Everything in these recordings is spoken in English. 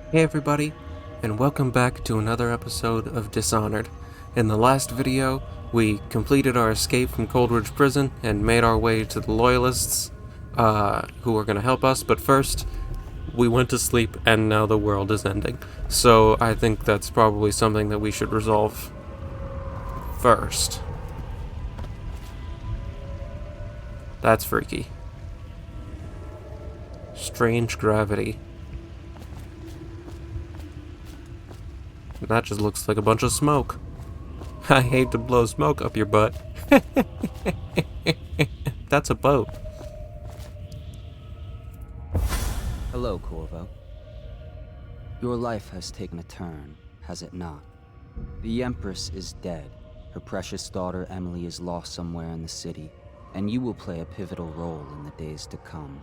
Hey everybody, and welcome back to another episode of Dishonored. In the last video, we completed our escape from Coldridge Prison and made our way to the Loyalists, who are going to help us, but first, we went to sleep and now the world is ending. So I think that's probably something that we should resolve first. That's freaky. Strange gravity. That just looks like a bunch of smoke. I hate to blow smoke up your butt. That's a boat. Hello, Corvo. Your life has taken a turn, has it not? The Empress is dead. Her precious daughter Emily is lost somewhere in the city, and you will play a pivotal role in the days to come.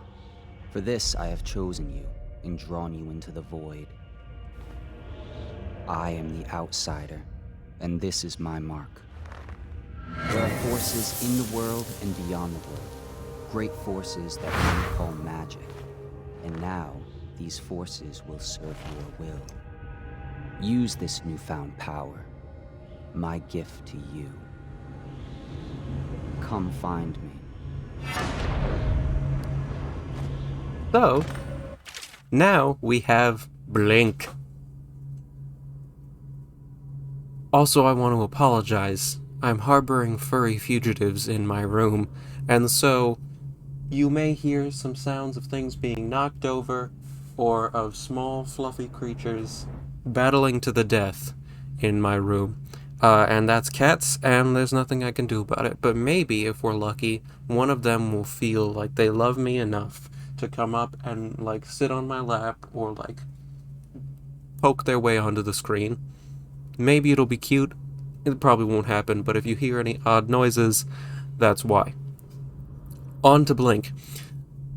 For this, I have chosen you and drawn you into the void. I am the outsider, and this is my mark. There are forces in the world and beyond the world, great forces that men call magic. And now, these forces will serve your will. Use this newfound power, my gift to you. Come find me. So, now we have Blink. Also, I want to apologize. I'm harboring furry fugitives in my room, and so you may hear some sounds of things being knocked over, or of small, fluffy creatures battling to the death in my room. And that's cats, and there's nothing I can do about it. But maybe, if we're lucky, one of them will feel like they love me enough to come up and, like, sit on my lap, or, like, poke their way onto the screen. Maybe it'll be cute. It probably won't happen, but if you hear any odd noises, that's why. On to Blink.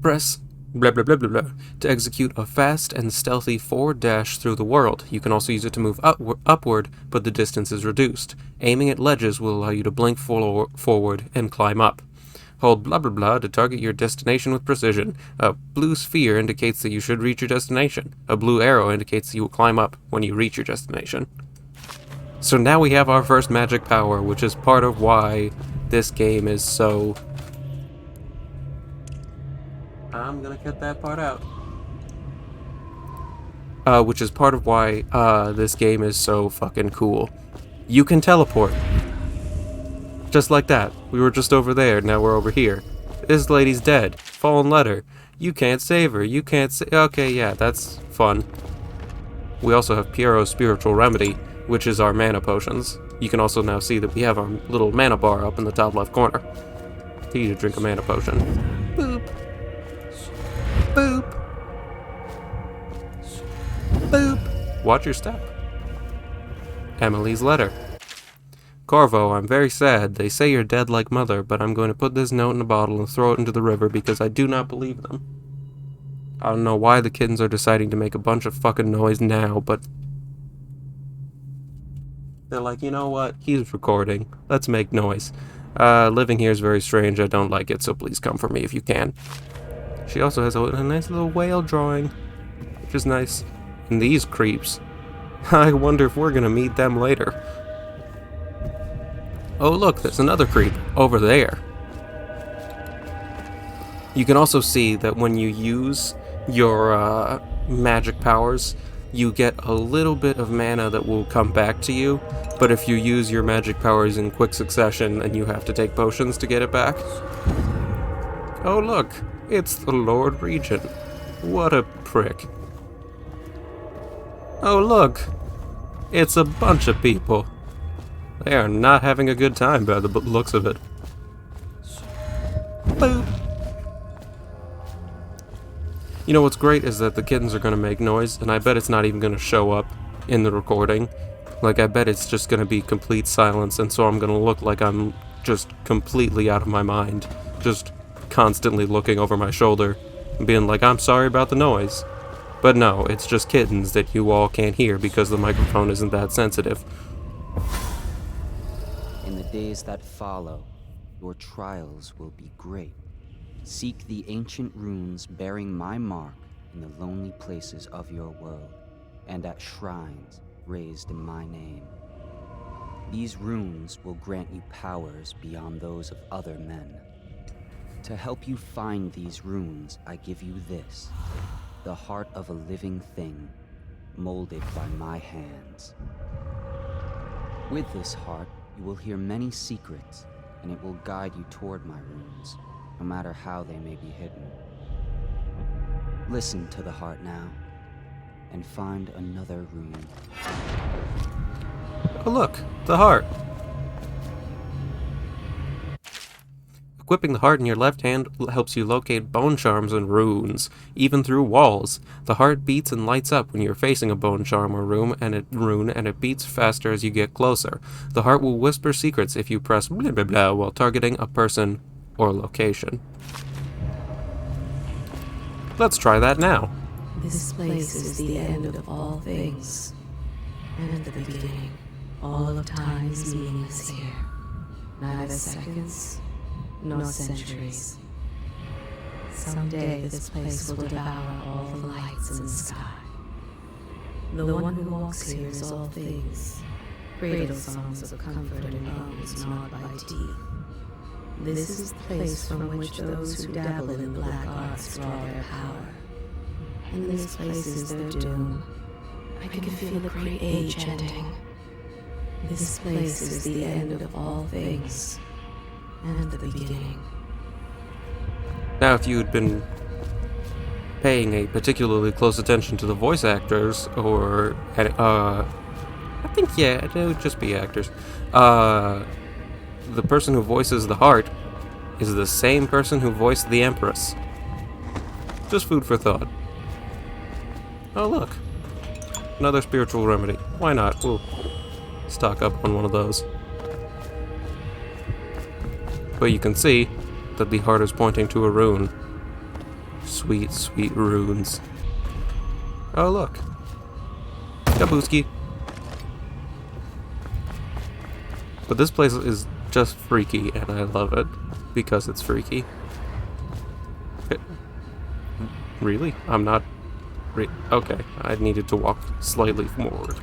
Press blah blah blah blah blah to execute a fast and stealthy forward dash through the world. You can also use it to move upward, but the distance is reduced. Aiming at ledges will allow you to blink forward and climb up. Hold blah blah blah to target your destination with precision. A blue sphere indicates that you should reach your destination. A blue arrow indicates that you will climb up when you reach your destination. So now we have our first magic power, which is part of why this game is so... I'm gonna cut that part out. Which is part of why this game is so fucking cool. You can teleport. Just like that. We were just over there, now we're over here. This lady's dead. Fallen letter. You can't save her. You can't okay, yeah, that's fun. We also have Piero's Spiritual Remedy, which is our mana potions. You can also now see that we have our little mana bar up in the top left corner. Tea to drink a mana potion. Boop. Boop. Boop. Watch your step. Emily's letter. Corvo, I'm very sad. They say you're dead like mother, but I'm going to put this note in a bottle and throw it into the river because I do not believe them. I don't know why the kittens are deciding to make a bunch of fucking noise now, but they're like, you know what? He's recording. Let's make noise. Living here is very strange. I don't like it, so please come for me if you can. She also has a nice little whale drawing, which is nice. And these creeps. I wonder if we're gonna meet them later. Oh look, there's another creep over there. You can also see that when you use your magic powers, you get a little bit of mana that will come back to you, but if you use your magic powers in quick succession, then you have to take potions to get it back. Oh look, it's the Lord Regent. What a prick. Oh look, it's a bunch of people. They are not having a good time by the looks of it. Boop. You know what's great is that the kittens are going to make noise, and I bet it's not even going to show up in the recording. Like, I bet it's just going to be complete silence, and so I'm going to look like I'm just completely out of my mind. Just constantly looking over my shoulder, and being like, I'm sorry about the noise. But no, it's just kittens that you all can't hear because the microphone isn't that sensitive. In the days that follow, your trials will be great. Seek the ancient runes bearing my mark in the lonely places of your world, and at shrines raised in my name. These runes will grant you powers beyond those of other men. To help you find these runes, I give you this, the heart of a living thing, molded by my hands. With this heart, you will hear many secrets, and it will guide you toward my runes, no matter how they may be hidden. Listen to the heart now, and find another rune. Oh look, the heart. Equipping the heart in your left hand helps you locate bone charms and runes, even through walls. The heart beats and lights up when you're facing a bone charm or rune, and it beats faster as you get closer. The heart will whisper secrets if you press blah blah blah while targeting a person or location. Let's try that now. This place is the end of all things, and the beginning. All of time is meaningless here. Neither seconds nor centuries. Someday this place will devour all the lights in the sky. The one who walks here is all things, cradle songs of comfort and bones gnawed by teeth. This is the place from which those who dabble in the black arts draw their power. And this place is their doom. I can feel a great age ending. This place is the end of all things, and the beginning. Now, if you had been paying a particularly close attention to the voice actors, or, I think, yeah, it would just be actors, the person who voices the heart is the same person who voiced the Empress. Just food for thought. Oh, look. Another spiritual remedy. Why not? We'll stock up on one of those. But you can see that the heart is pointing to a rune. Sweet, sweet runes. Oh, look. Kabooski. But this place is just freaky, and I love it because it's freaky. Really? I'm not... Okay, I needed to walk slightly forward.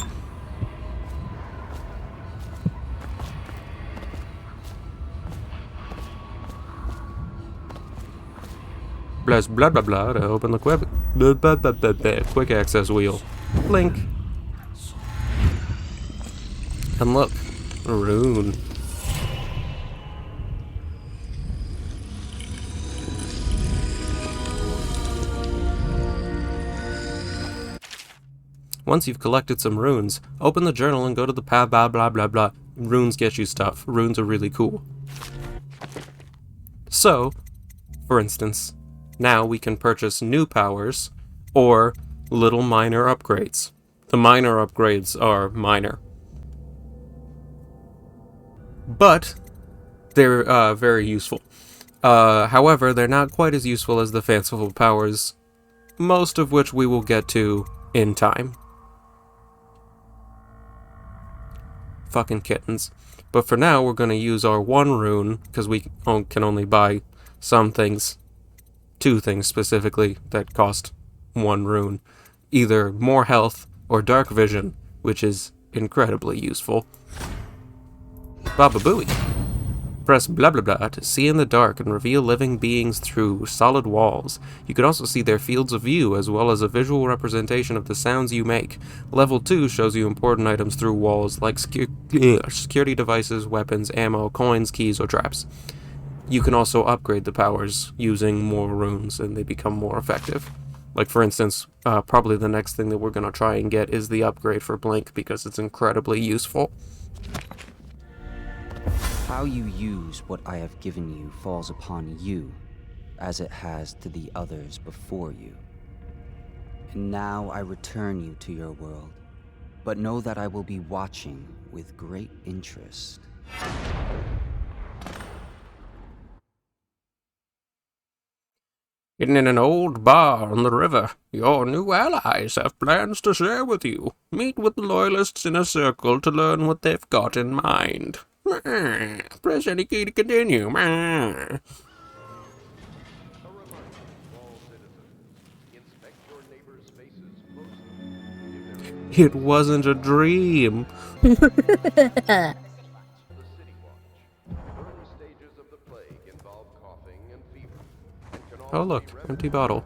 Press blah blah blah to open the quick access wheel. Blink. And look, a rune. Once you've collected some runes, open the journal and go to the blah blah blah blah blah. Runes get you stuff. Runes are really cool. So, for instance, now we can purchase new powers or little minor upgrades. The minor upgrades are minor, but they're very useful. However, they're not quite as useful as the fanciful powers, most of which we will get to in time. Fucking kittens. But for now, we're going to use our one rune, because we can only buy some things, 2 things specifically, that cost 1 rune. Either more health or dark vision, which is incredibly useful. Baba Booey. Press blah blah blah to see in the dark and reveal living beings through solid walls. You can also see their fields of view, as well as a visual representation of the sounds you make. Level 2 shows you important items through walls, like security devices, weapons, ammo, coins, keys, or traps. You can also upgrade the powers using more runes, and they become more effective. Like, for instance, probably the next thing that we're going to try and get is the upgrade for Blink, because it's incredibly useful. How you use what I have given you falls upon you, as it has to the others before you. And now I return you to your world, but know that I will be watching with great interest. In an old bar on the river, your new allies have plans to share with you. Meet with the loyalists in a circle to learn what they've got in mind. Press any key to continue. It wasn't a dream. Oh look, empty bottle.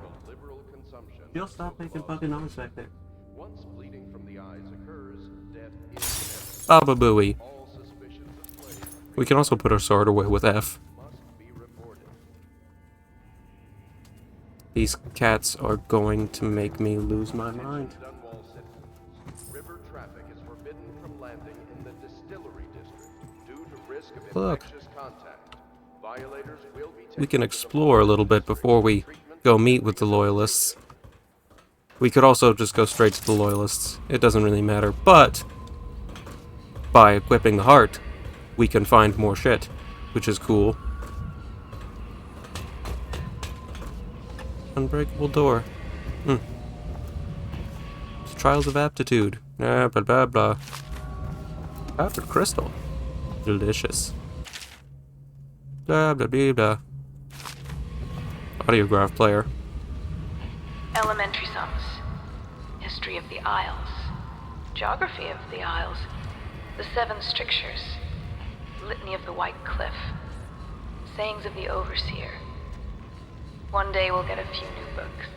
You'll stop making fucking noise back there. Once bleeding from the eyes occurs, death is Baba Booey. We can also put our sword away with F. These cats are going to make me lose my mind. River traffic is forbidden from landing in the distillery district due to risk of infectious contact. Violators will be taken. We can explore a little bit before we go meet with the loyalists. We could also just go straight to the loyalists. It doesn't really matter, but by equipping the heart, we can find more shit, which is cool. Unbreakable door. It's Trials of Aptitude. Blah, blah, blah, blah. Powdered crystal. Delicious. Blah, blah, blah, blah. Audiograph player. Elementary sums. History of the Isles. Geography of the Isles. The Seven Strictures. Litany of the White Cliff. Sayings of the Overseer. One day we'll get a few new books.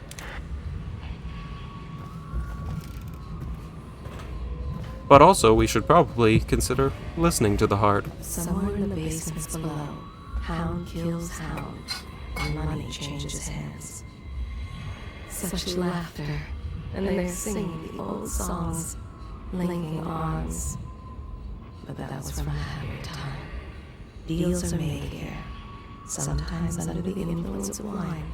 But also, we should probably consider listening to the heart. Somewhere in the basements below, hound kills hound, and money changes hands. Such laughter, and they're singing the old songs, linking arms. But that was from a happier time. Deals are made here, sometimes under the influence of wine,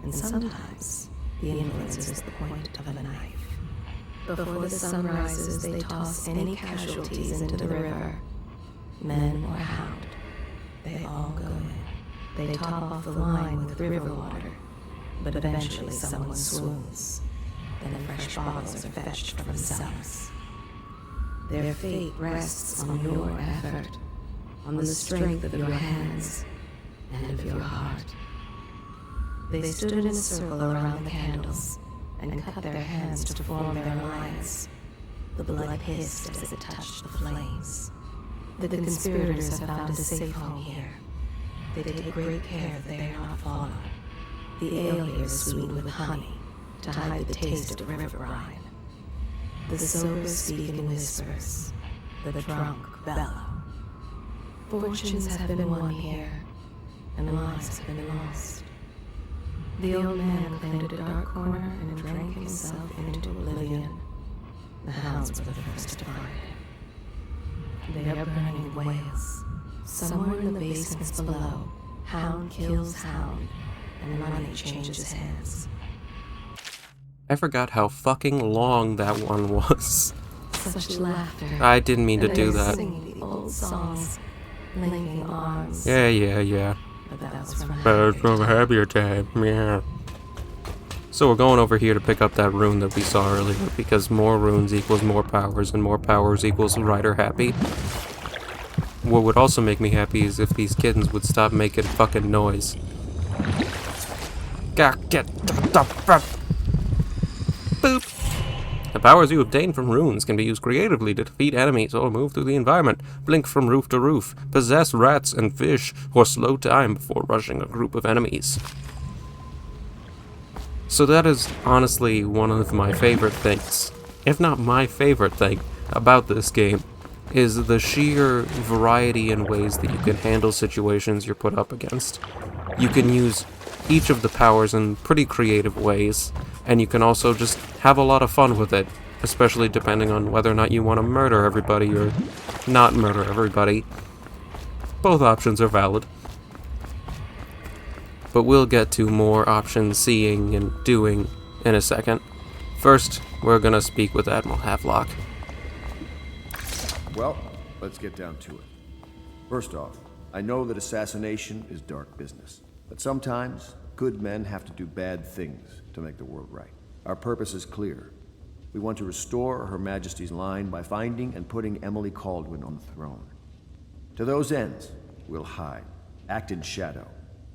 and sometimes the influence is the point of a knife. Before the sun rises, they toss any casualties into the river, men or hound. They all go in. They top off the line with river water, but eventually someone swoons. Then fresh bottles are fetched from the cellars. Their fate rests on your effort, on the strength of your hands and of your heart. They stood in a circle around the candles and cut their hands to form their alliance. The blood hissed as it touched the flames. The conspirators have found a safe home here. They take great care that they are not followed. The ale here is sweetened with honey to hide the taste of river brine. The sober speak in whispers. The drunk bellow. Fortunes have been won here, and lives have been lost. The old man claimed a dark corner and drank himself into oblivion. The hounds were the first to find him. They are burning in Wales. Somewhere in the basements below, hound kills hound, and money changes hands. I forgot how fucking long that one was. Such laughter. I didn't mean to do that. Singing the old songs, linking arms. Yeah. But that was from From a happier time, yeah. So we're going over here to pick up that rune that we saw earlier, because more runes equals more powers, and more powers equals Rider happy. What would also make me happy is if these kittens would stop making fucking noise. Boop! The powers you obtain from runes can be used creatively to defeat enemies or move through the environment, blink from roof to roof, possess rats and fish, or slow time before rushing a group of enemies. So that is honestly one of my favorite things, if not my favorite thing, about this game, is the sheer variety in ways that you can handle situations you're put up against. You can use each of the powers in pretty creative ways, and you can also just have a lot of fun with it, especially depending on whether or not you want to murder everybody or not murder everybody. Both options are valid. But we'll get to more options seeing and doing in a second. First, we're gonna speak with Admiral Havelock. Well, let's get down to it. First off, I know that assassination is dark business, but sometimes good men have to do bad things to make the world right. Our purpose is clear. We want to restore Her Majesty's line by finding and putting Emily Kaldwin on the throne. To those ends, we'll hide, act in shadow,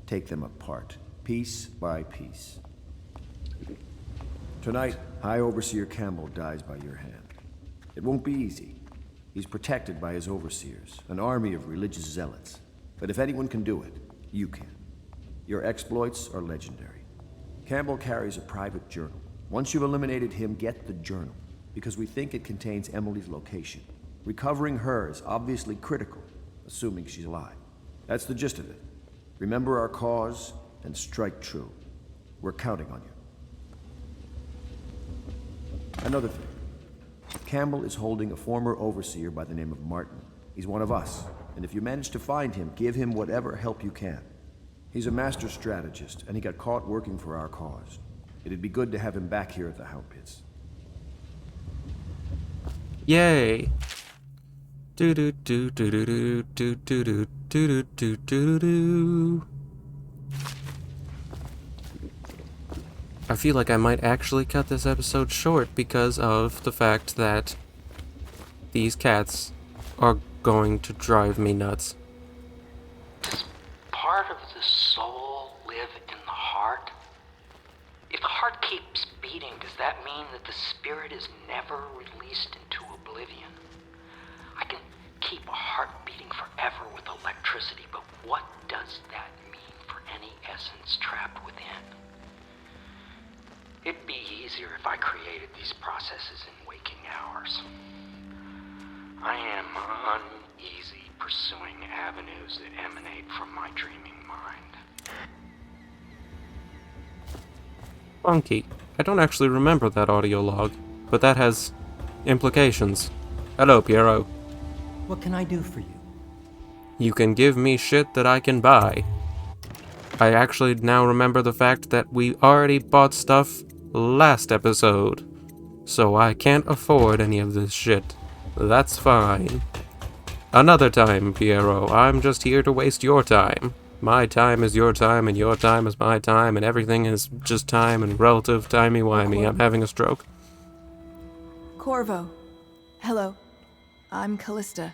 take them apart, piece by piece. Tonight, High Overseer Campbell dies by your hand. It won't be easy. He's protected by his overseers, an army of religious zealots. But if anyone can do it, you can. Your exploits are legendary. Campbell carries a private journal. Once you've eliminated him, get the journal, because we think it contains Emily's location. Recovering her is obviously critical, assuming she's alive. That's the gist of it. Remember our cause and strike true. We're counting on you. Another thing. Campbell is holding a former overseer by the name of Martin. He's one of us, and if you manage to find him, give him whatever help you can. He's a master strategist, and he got caught working for our cause. It'd be good to have him back here at the Hound Pits. Yay! Do do do do do do do do do do do do. I feel like I might actually cut this episode short because of the fact that these cats are going to drive me nuts. Does part of the soul live in the heart? If the heart keeps beating, does that mean that the spirit is never released into oblivion? I can keep a heart beating forever with electricity, but what does that mean for any essence trapped within? It'd be easier if I created these processes in waking hours. I am uneasy pursuing avenues that emanate from my dreaming mind. Funky. I don't actually remember that audio log, but that has implications. Hello, Piero. What can I do for you? You can give me shit that I can buy. I actually now remember the fact that we already bought stuff last episode, so I can't afford any of this shit. That's fine. Another time, Piero. I'm just here to waste your time. My time is your time, and your time is my time, and everything is just time and relative timey-wimey. I'm having a stroke. Corvo. Hello. I'm Callista.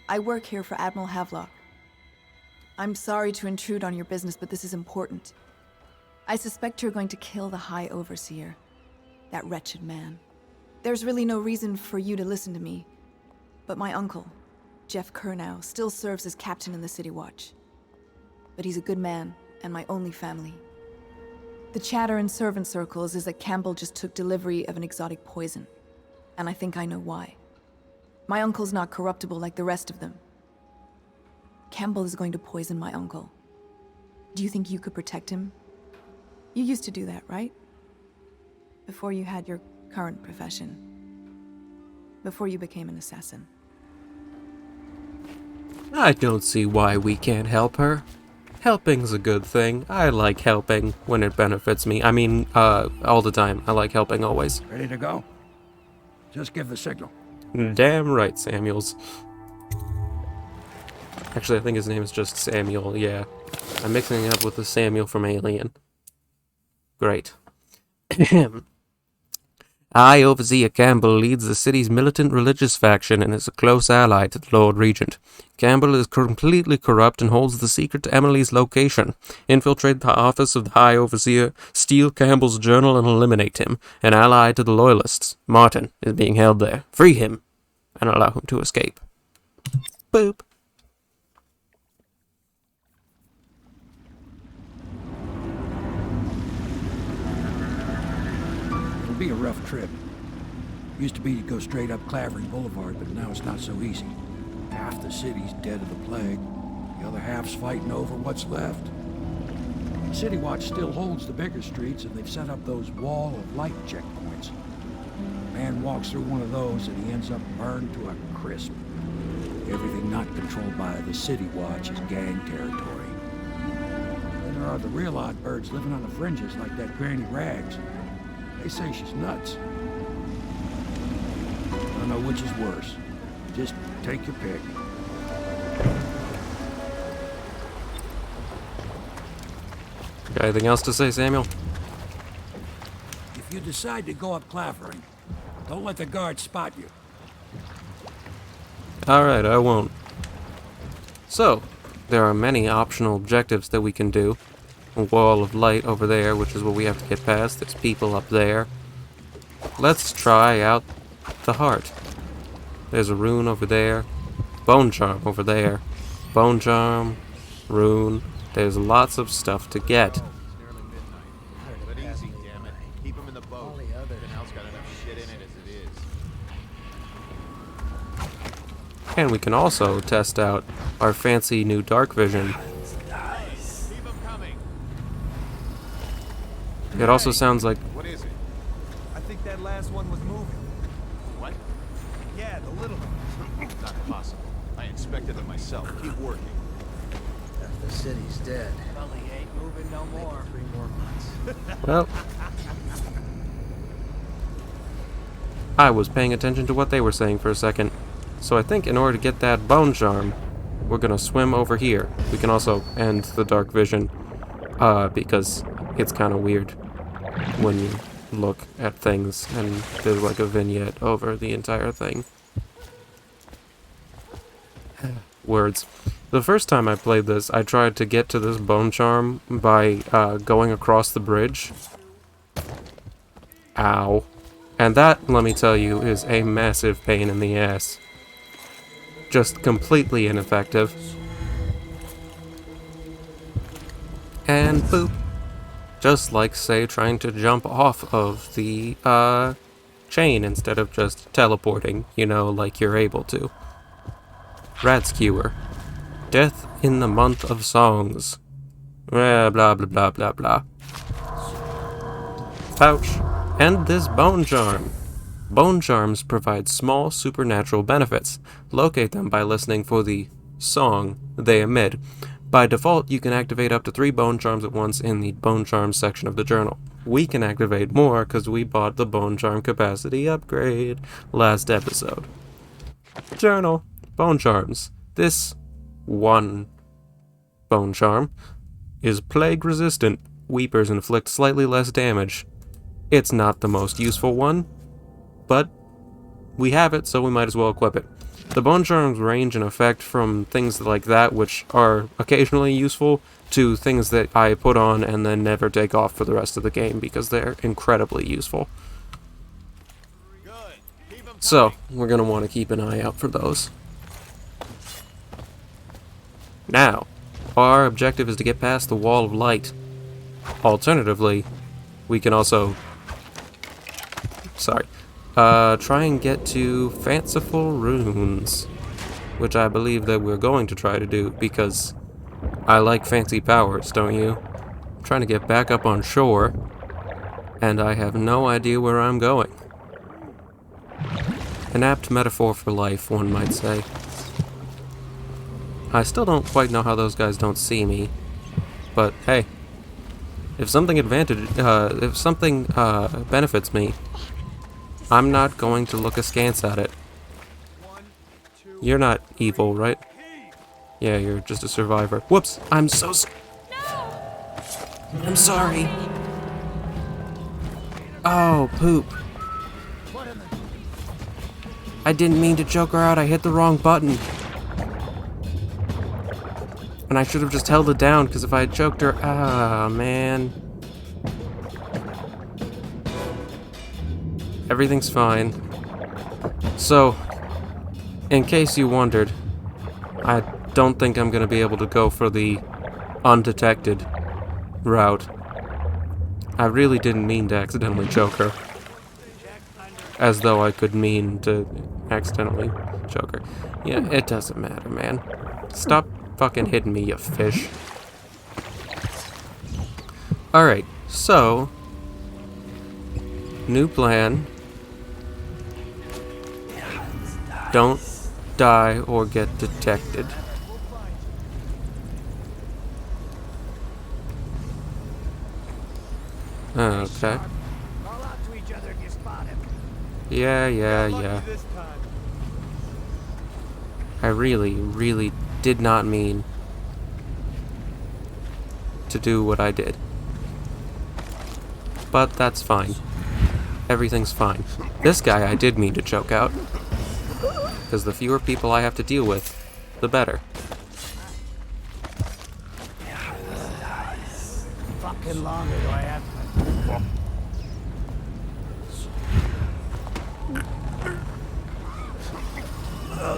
I work here for Admiral Havelock. I'm sorry to intrude on your business, but this is important. I suspect you're going to kill the High Overseer. That wretched man. There's really no reason for you to listen to me. But my uncle, Jeff Kernow, still serves as captain in the City Watch. But he's a good man, and my only family. The chatter in servant circles is that Campbell just took delivery of an exotic poison. And I think I know why. My uncle's not corruptible like the rest of them. Campbell is going to poison my uncle. Do you think you could protect him? You used to do that, right? Before you had your current profession. Before you became an assassin. I don't see why we can't help her. Helping's a good thing. I like helping when it benefits me. I mean, all the time. I like helping always. Ready to go? Just give the signal. Damn right, Samuels. Actually, I think his name is just Samuel, yeah. I'm mixing it up with the Samuel from Alien. Great. I, Overseer Campbell, leads the city's militant religious faction and is a close ally to the Lord Regent. Campbell is completely corrupt and holds the secret to Emily's location. Infiltrate the office of the High Overseer, steal Campbell's journal, and eliminate him. An ally to the Loyalists. Martin is being held there. Free him, and allow him to escape. Boop. It'll be a rough trip. Used to be to go straight up Clavering Boulevard, but now it's not so easy. Half the city's dead of the plague. The other half's fighting over what's left. City Watch still holds the bigger streets, and they've set up those wall of light checkpoints. A man walks through one of those, and he ends up burned to a crisp. Everything not controlled by the City Watch is gang territory. Then there are the real odd birds living on the fringes, like that Granny Rags. They say she's nuts. I don't know which is worse. Just take your pick. Got anything else to say, Samuel? If you decide to go up Clavering, don't let the guards spot you. Alright, I won't. So, there are many optional objectives that we can do. A wall of light over there, which is what we have to get past. There's people up there. let's try out the heart. There's a rune over there. Bone charm over there. Bone charm. Rune. There's lots of stuff to get. But easy, damn it. Keep him in the boat. The canal's got enough shit in it as it is. And we can also test out our fancy new dark vision. Keep him coming. It also sounds like... What is it? I think that last one was moving. What? Yeah, the little one. Not possible. I inspected it myself. Keep working. Half the city's dead. Well, he ain't moving no more. 3 more months. Well... I was paying attention to what they were saying for a second. So I think in order to get that bone charm, we're gonna swim over here. We can also end the dark vision, because it's kind of weird when you look at things and there's like a vignette over the entire thing. Words. The first time I played this, I tried to get to this bone charm by going across the bridge. Ow. And that, let me tell you, is a massive pain in the ass. Just completely ineffective. And boop. Just like, say, trying to jump off of the chain instead of just teleporting, you know, like you're able to. Rat skewer. Death in the month of songs. Blah blah blah blah blah. Pouch. And this bone charm. Bone charms provide small supernatural benefits. Locate them by listening for the song they emit. By default, you can activate up to 3 bone charms at once in the bone charms section of the journal. We can activate more because we bought the bone charm capacity upgrade last episode. Journal. Bone charms. This one bone charm is plague resistant. Weepers inflict slightly less damage. It's not the most useful one, but we have it, so we might as well equip it. The bone charms range in effect from things like that, which are occasionally useful, to things that I put on and then never take off for the rest of the game because they're incredibly useful. So, we're going to want to keep an eye out for those. Now, our objective is to get past the wall of light. Alternatively, we can also... try and get to fanciful runes, which I believe that we're going to try to do because I like fancy powers, don't you? I'm trying to get back up on shore, and I have no idea where I'm going. An apt metaphor for life, one might say. I still don't quite know how those guys don't see me, but hey, if something benefits me, I'm not going to look askance at it. You're not evil, right? Yeah, you're just a survivor. Whoops! I'm so I'm sorry. Oh, poop. I didn't mean to choke her out, I hit the wrong button. And I should have just held it down, because if I had choked her... Ah, man. Everything's fine. So, in case you wondered, I don't think I'm gonna be able to go for the undetected route. I really didn't mean to accidentally choke her. As though I could mean to accidentally choke her. Yeah, it doesn't matter, man. Stop fucking hitting me, you fish. Alright, so... new plan. Don't die or get detected. Okay. Yeah. I really did not mean to do what I did. But that's fine. Everything's fine. This guy I did mean to choke out. Because the fewer people I have to deal with, the better. Fucking longer do I have to...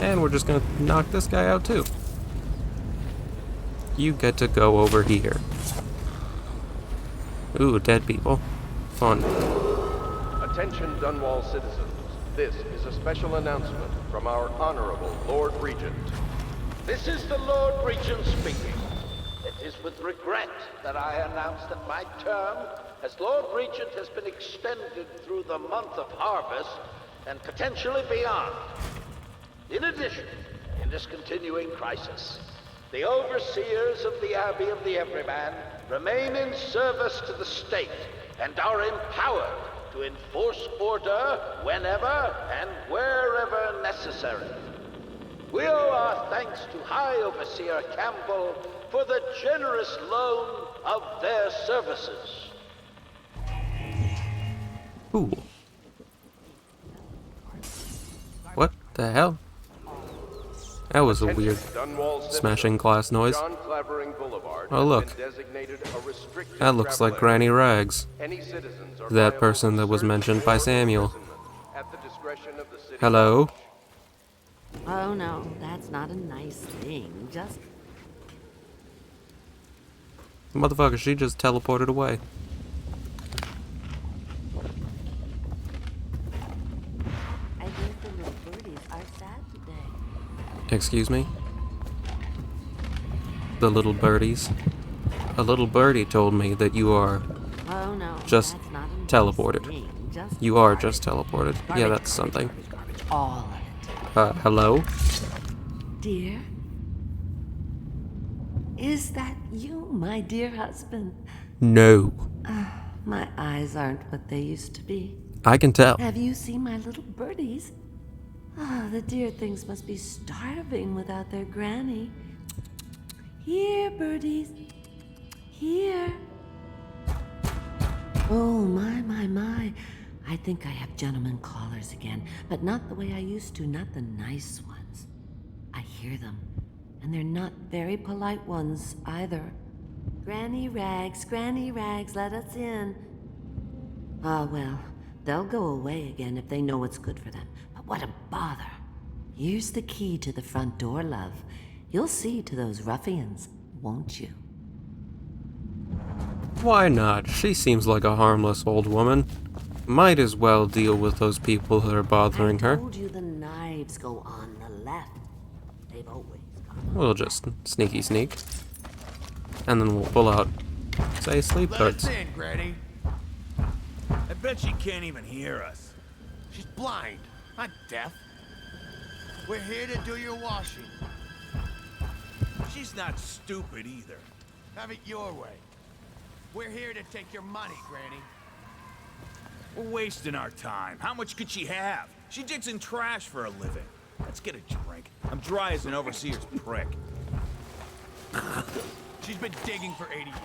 And we're just gonna knock this guy out too. You get to go over here. Ooh, dead people. Fun. Attention Dunwall citizens. This is a special announcement from our Honorable Lord Regent. This is the Lord Regent speaking. It is with regret that I announce that my term as Lord Regent has been extended through the month of harvest and potentially beyond. In addition, in this continuing crisis, the overseers of the Abbey of the Everyman remain in service to the state and are empowered to enforce order whenever and wherever necessary. We owe our thanks to High Overseer Campbell for the generous loan of their services. Ooh. What the hell? That was a weird smashing glass noise. Oh look. That looks like Granny Rags. That person that was mentioned by Samuel. Hello? Oh no, that's not a nice thing. Just... Motherfucker, she just teleported away. I think the little birdies are sad today. Excuse me? The little birdies? A little birdie told me that you are Oh no, just that's not a nice teleported. thing. Just You are just teleported. Yeah, that's something. all of it. Hello? Dear? Is that you, my dear husband? No. My eyes aren't what they used to be. I can tell. Have you seen my little birdies? Ah, the dear things must be starving without their granny. Here, birdies. Here. Oh, my. I think I have gentlemen callers again, but not the way I used to, not the nice ones. I hear them, and they're not very polite ones either. Granny Rags, let us in. Ah, well, they'll go away again if they know what's good for them. But what a bother. Here's the key to the front door, love. You'll see to those ruffians, won't you? Why not? She seems like a harmless old woman. Might as well deal with those people that are bothering her. I told you the knives go on the left. They've always gone. We'll just sneaky sneak. And then we'll pull out, say, sleep Let us darts. in, Granny. I bet she can't even hear us. She's blind, not deaf. We're here to do your washing. She's not stupid either. Have it your way. We're here to take your money, Granny. We're wasting our time. How much could she have? She digs in trash for a living. Let's get a drink. I'm dry as an overseer's prick. She's been digging for 80 years.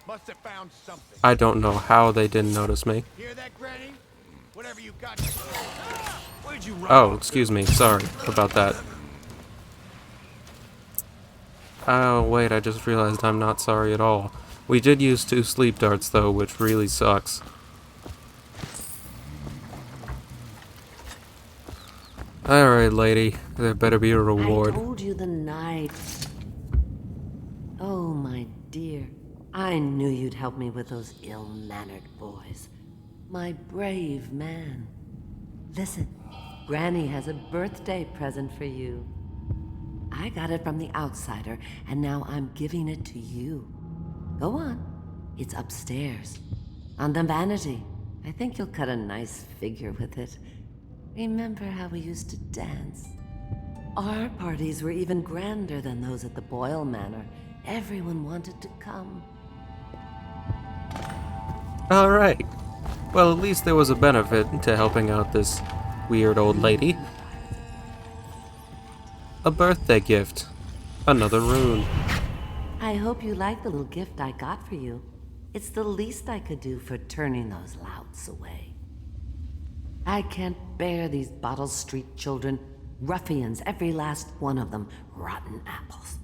Must have found something. I don't know how they didn't notice me. Hear that, Granny? Whatever you got. Where'd you run? Oh, excuse me. Sorry about that. Oh, wait, I just realized I'm not sorry at all. We did use 2 sleep darts, though, which really sucks. Alright, lady. There better be a reward. I told you the knife. Oh, my dear. I knew you'd help me with those ill-mannered boys. My brave man. Listen, Granny has a birthday present for you. I got it from the outsider, and now I'm giving it to you. Go on. It's upstairs. On the vanity. I think you'll cut a nice figure with it. Remember how we used to dance? Our parties were even grander than those at the Boyle Manor. Everyone wanted to come. Alright. Well, at least there was a benefit to helping out this weird old lady. A birthday gift. Another rune. I hope you like the little gift I got for you. It's the least I could do for turning those louts away. I can't bear these Bottle Street children. Ruffians, every last one of them. Rotten apples.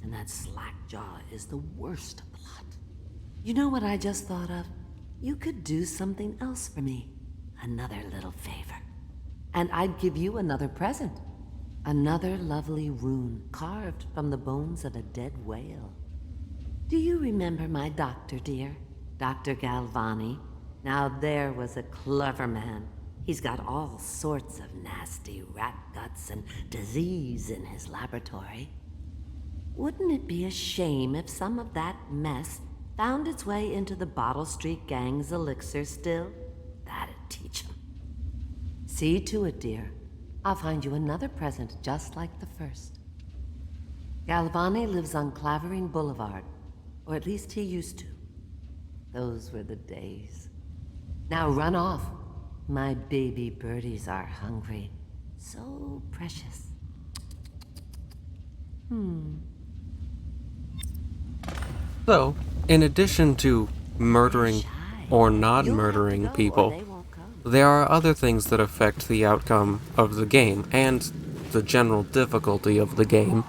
And that slack-jaw is the worst lot. You know what I just thought of? You could do something else for me. Another little favor. And I'd give you another present. Another lovely rune carved from the bones of a dead whale. Do you remember my doctor, dear? Dr. Galvani? Now there was a clever man. He's got all sorts of nasty rat guts and disease in his laboratory. Wouldn't it be a shame if some of that mess found its way into the Bottle Street Gang's elixir still? That'd teach 'em. See to it, dear. I'll find you another present just like the first. Galvani lives on Clavering Boulevard, or at least he used to. Those were the days. Now run off. My baby birdies are hungry. So precious. So, in addition to murdering or not murdering people, there are other things that affect the outcome of the game and the general difficulty of the game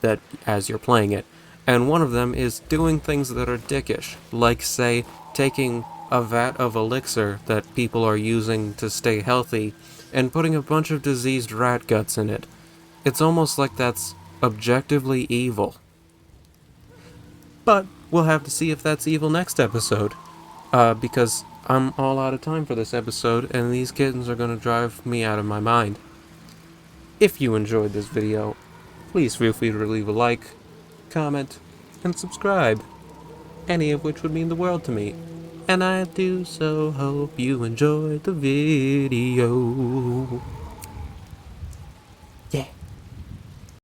that as you're playing it. And one of them is doing things that are dickish, like, say, taking a vat of elixir that people are using to stay healthy and putting a bunch of diseased rat guts in it. It's almost like that's objectively evil. But we'll have to see if that's evil next episode, because I'm all out of time for this episode, and these kittens are going to drive me out of my mind. If you enjoyed this video, please feel free to leave a like, comment, and subscribe, any of which would mean the world to me. And I do so hope you enjoyed the video.